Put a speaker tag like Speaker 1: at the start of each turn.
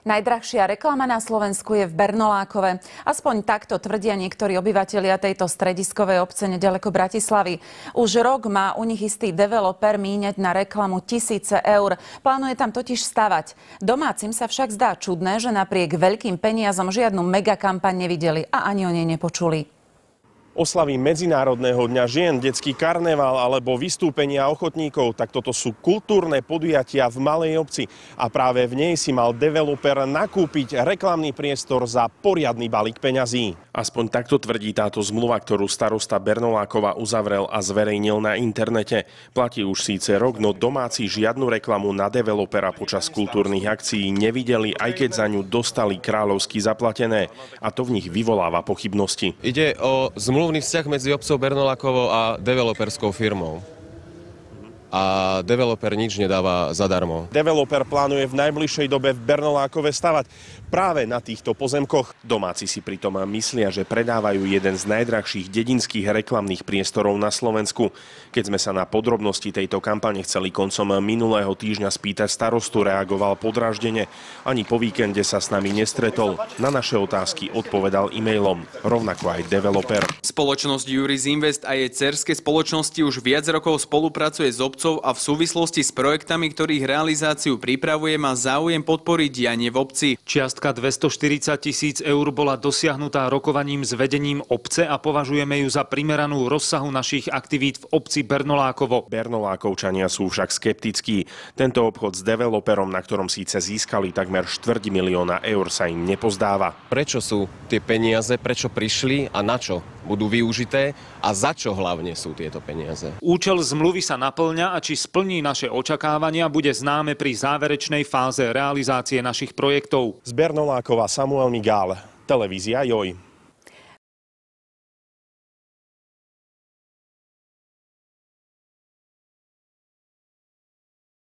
Speaker 1: Najdrahšia reklama na Slovensku je v Bernolákove. Aspoň takto tvrdia niektorí obyvatelia tejto strediskovej obce nedaleko Bratislavy. Už rok má u nich istý developer míňať na reklamu tisíce eur. Plánuje tam totiž stavať. Domácim sa však zdá čudné, že napriek veľkým peniazom žiadnu megakampaň nevideli a ani o nej nepočuli.
Speaker 2: Oslavy Medzinárodného dňa žien, detský karneval alebo vystúpenia ochotníkov, tak toto sú kultúrne podujatia v malej obci. A práve v nej si mal developer nakúpiť reklamný priestor za poriadny balík peňazí. Aspoň takto tvrdí táto zmluva, ktorú starosta Bernolákova uzavrel a zverejnil na internete. Platí už síce rok, no domáci žiadnu reklamu na developera počas kultúrnych akcií nevideli, aj keď za ňu dostali kráľovsky zaplatené. A to v nich vyvoláva pochybnosti.
Speaker 3: Ide o zmluvný vzťah medzi obcou Bernolákovo a developerskou firmou. A developer nič nedáva zadarmo.
Speaker 2: Developer plánuje v najbližšej dobe v Bernolákove stavať práve na týchto pozemkoch. Domáci si pritom myslia, že predávajú jeden z najdrahších dedinských reklamných priestorov na Slovensku. Keď sme sa na podrobnosti tejto kampane chceli koncom minulého týždňa spýtať starostu, reagoval podráždene. Ani po víkende sa s nami nestretol. Na naše otázky odpovedal e-mailom. Rovnako aj developer.
Speaker 4: Spoločnosť Juris Invest a jej dcerské spoločnosti už viac rokov spolupracuje s obcov a v súvislosti s projektami, ktorých realizáciu pripravuje, má záujem podporiť dianie v obci.
Speaker 5: Čiastka 240 000 eur bola dosiahnutá rokovaním s vedením obce a považujeme ju za primeranú rozsahu našich aktivít v obci Bernolákovo.
Speaker 2: Bernolákovčania sú však skeptickí. Tento obchod s developerom, na ktorom síce získali takmer 250 000 eur, sa im nepozdáva.
Speaker 3: Prečo sú tie peniaze, prečo prišli a na čo budú využité a za čo hlavne sú tieto peniaze?
Speaker 5: Účel zmluvy sa naplňa a či splní naše očakávania, bude známe pri záverečnej fáze realizácie našich projektov.
Speaker 2: Z Bernolákova Samuel Migál, televízia Joj.